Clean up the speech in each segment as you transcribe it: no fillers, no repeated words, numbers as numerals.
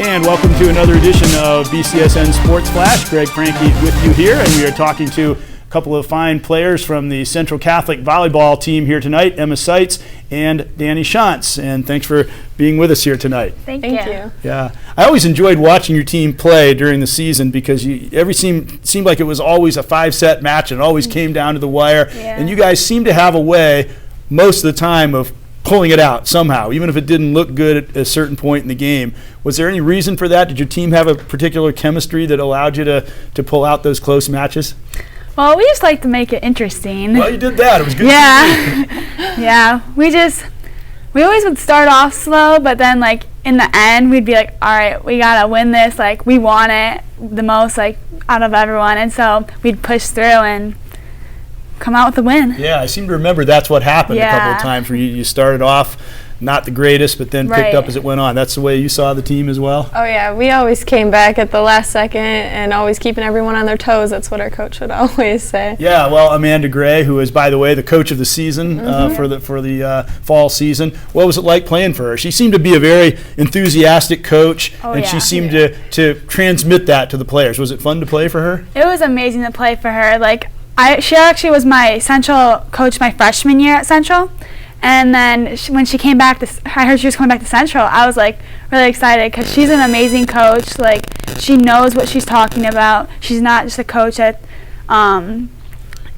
And welcome to another edition of BCSN Sports Flash. Greg Franke with you here, and we are talking to a couple of fine players from the Central Catholic volleyball team here tonight, Emma Seitz and Dani Tschantz. And thanks for being with us here tonight. Thank you. Yeah, I always enjoyed watching your team play during the season because every team seemed like it was always a 5-set match and it always came down to the wire. Yeah. And you guys seem to have a way most of the time of pulling it out somehow, even if it didn't look good at a certain point in the game. Was there any reason for that? Did your team have a particular chemistry that allowed you to pull out those close matches? Well, we just like to make it interesting. Well, you did that. It was good. Yeah. Yeah. We always would start off slow, but then like in the end we'd be like, all right, we gotta win this. Like we want it the most, like out of everyone, and so we'd push through and come out with a win. Yeah, I seem to remember that's what happened a couple of times where you started off not the greatest, but then picked up as it went on. That's the way you saw the team as well? Oh, yeah. We always came back at the last second and always keeping everyone on their toes. That's what our coach would always say. Yeah, well, Amanda Gray, who is, by the way, the coach of the season for the fall season, what was it like playing for her? She seemed to be a very enthusiastic coach, she seemed to transmit that to the players. Was it fun to play for her? It was amazing to play for her. She actually was my Central coach my freshman year at Central, and then when she came back, I heard she was coming back to Central. I was like really excited because she's an amazing coach. Like she knows what she's talking about. She's not just a coach that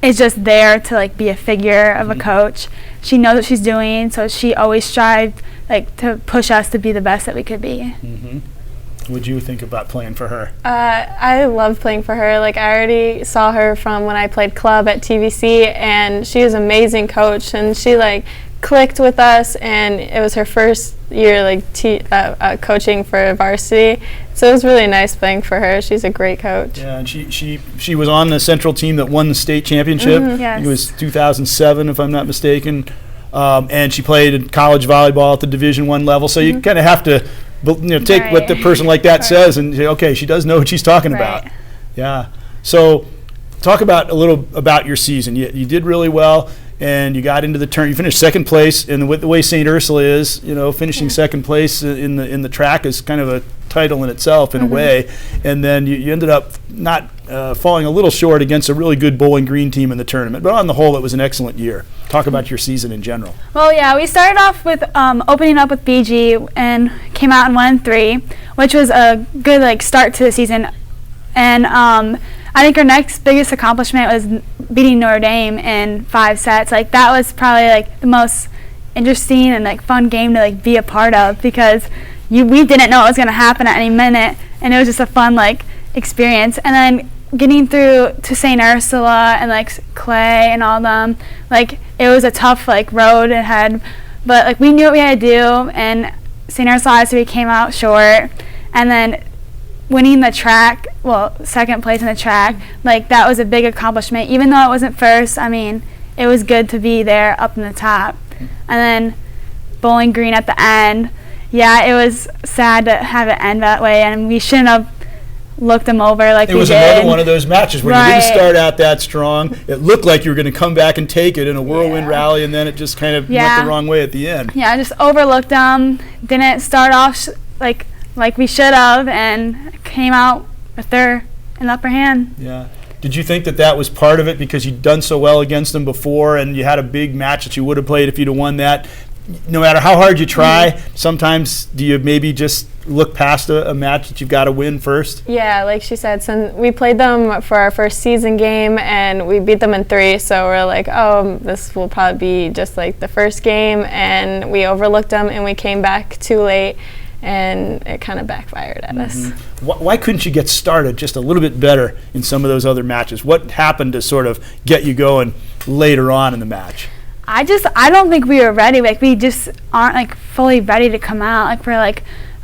is just there to like be a figure of a coach. She knows what she's doing, so she always strived to push us to be the best that we could be. What do you think about playing for her? I love playing for her. I already saw her from when I played club at TVC, and she was an amazing coach, and she clicked with us, and it was her first year coaching for varsity, so it was really nice playing for her. She's a great coach. Yeah, and she was on the Central team that won the state championship. Yes. It was 2007, if I'm not mistaken, and she played in college volleyball at the Division I level, so you kind of have to take what the person like that says and say, okay, she does know what she's talking about. Yeah. So talk a little about your season. You did really well, and you got into the turn. You finished second place, and the way St. Ursula is, finishing second place in the track is kind of a title in itself in a way. And then you ended up not falling a little short against a really good Bowling Green team in the tournament. But on the whole, it was an excellent year. Talk about your season in general. Well, yeah, we started off with opening up with BG and came out in 1-3, which was a good start to the season. And I think our next biggest accomplishment was beating Notre Dame in 5 sets. That was probably the most interesting and fun game to be a part of, because we didn't know it was going to happen at any minute, and it was just a fun experience. And then getting through to St. Ursula and Clay and all them, it was a tough road ahead, but we knew what we had to do, and St. Ursula obviously came out short, and then winning the track, second place in the track, that was a big accomplishment. Even though it wasn't first, it was good to be there up in the top. And then Bowling Green at the end, yeah, it was sad to have it end that way, and we shouldn't have looked them over we did. It was another one of those matches where you didn't start out that strong. It looked like you were going to come back and take it in a whirlwind rally, and then it just kind of went the wrong way at the end. Yeah, I just overlooked them, didn't start off like we should have, and came out with an upper hand. Yeah. Did you think that was part of it because you'd done so well against them before, and you had a big match that you would have played if you'd have won that? No matter how hard you try, sometimes do you maybe just look past a match that you've got to win first? Yeah, like she said, since we played them for our first season game and we beat them in 3, so we're this will probably be just the first game, and we overlooked them and we came back too late, and it kind of backfired at us. Why couldn't you get started just a little bit better in some of those other matches? What happened to sort of get you going later on in the match? I don't think we were ready. We just aren't fully ready to come out. We're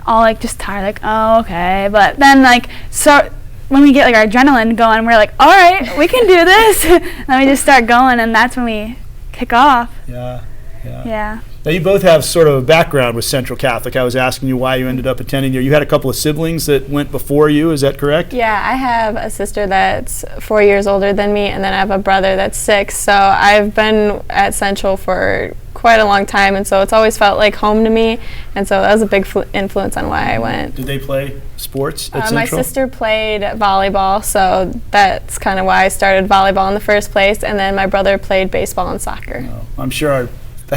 all just tired. Oh, okay. But then so when we get our adrenaline going, we're all right, we can do this. Then we just start going, and that's when we kick off. Yeah. Now, you both have sort of a background with Central Catholic. I was asking you why you ended up attending there. You had a couple of siblings that went before you, is that correct? Yeah, I have a sister that's 4 years older than me, and then I have a brother that's 6. So I've been at Central for quite a long time, and so it's always felt like home to me, and so that was a big influence on why I went. Did they play sports at My Central? sister played volleyball, so that's kind of why I started volleyball in the first place, and then my brother played baseball and soccer. Oh, I'm sure I'd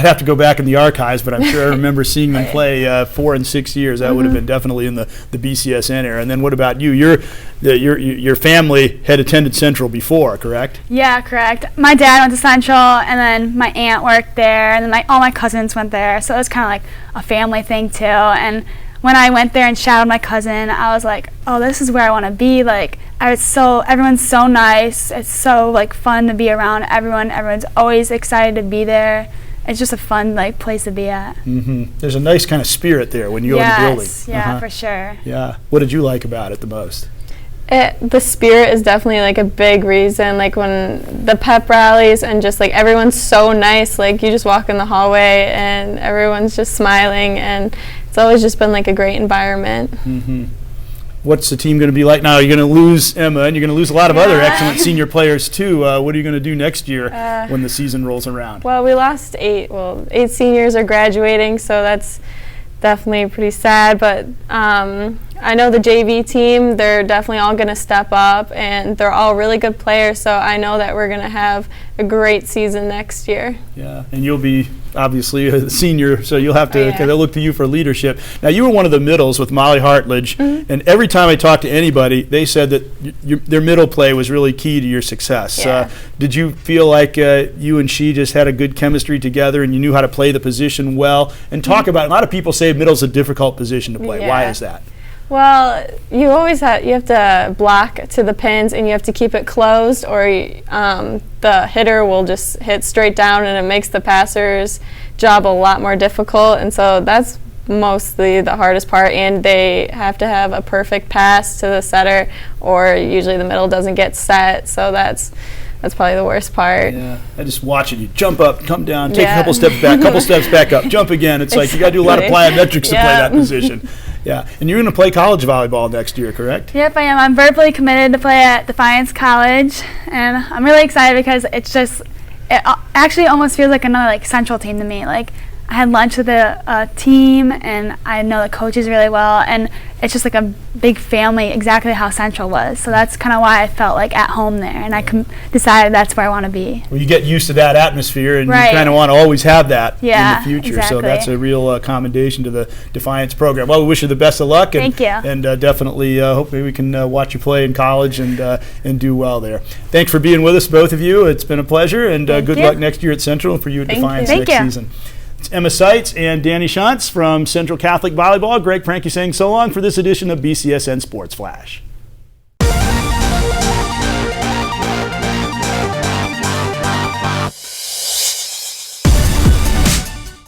have to go back in the archives, but I'm sure I remember seeing them play 4 and 6 years. That would have been definitely in the BCSN era. And then what about you? Your family had attended Central before, correct? Yeah, correct. My dad went to Central, and then my aunt worked there, and then all my cousins went there. So it was kind of like a family thing too. And when I went there and shadowed my cousin, I was like, oh, this is where I want to be. Like, everyone's so nice. It's so like fun to be around everyone. Everyone's always excited to be there. It's just a fun place to be at. There's a nice kind of spirit there when you go in the building. Yes, yeah, for sure. Yeah. What did you like about it the most? The spirit is definitely like a big reason, like when the pep rallies and just like everyone's so nice, like you just walk in the hallway and everyone's just smiling, and it's always just been like a great environment. What's the team going to be like now? You're going to lose Emma, and you're going to lose a lot of other excellent senior players too. What are you going to do next year when the season rolls around? Well, we lost 8 seniors are graduating, so that's definitely pretty sad, but I know the JV team, they're definitely all going to step up, and they're all really good players, so I know that we're going to have a great season next year. Yeah, and you'll be obviously a senior, so you'll have to they'll look to you for leadership. Now, you were one of the middles with Molly Hartledge, and every time I talked to anybody, they said that their middle play was really key to your success. Yeah. Did you feel like you and she just had a good chemistry together and you knew how to play the position well? And talk about, a lot of people say middle's a difficult position to play. Yeah. Why is that? Well, you have to block to the pins, and you have to keep it closed, or the hitter will just hit straight down, and it makes the passer's job a lot more difficult. And so that's mostly the hardest part, and they have to have a perfect pass to the setter, or usually the middle doesn't get set. So that's probably the worst part. Yeah, I just watching you jump up, come down, take a couple steps back, couple steps back up, jump again. It's like you got to do a lot of plyometrics to play that position. Yeah, and you're going to play college volleyball next year, correct? Yep, I am. I'm verbally committed to play at Defiance College, and I'm really excited because it actually almost feels like another Central team to me. Like, I had lunch with a team, and I know the coaches really well, and it's just like a big family, exactly how Central was. So that's kind of why I felt like at home there, and I decided that's where I want to be. Well, you get used to that atmosphere, and you Right. kind of want to always have that in Yeah, the future. exactly. So that's a real commendation to the Defiance program. Well, we wish you the best of luck, and, Thank you. and definitely hopefully we can watch you play in college and do well there. Thanks for being with us, both of you. It's been a pleasure, and good you. luck next year at Central and for you at Thank Defiance you. next Thank you. season. It's Emma Seitz and Dani Tschantz from Central Catholic Volleyball. Greg Franke saying so long for this edition of BCSN Sports Flash.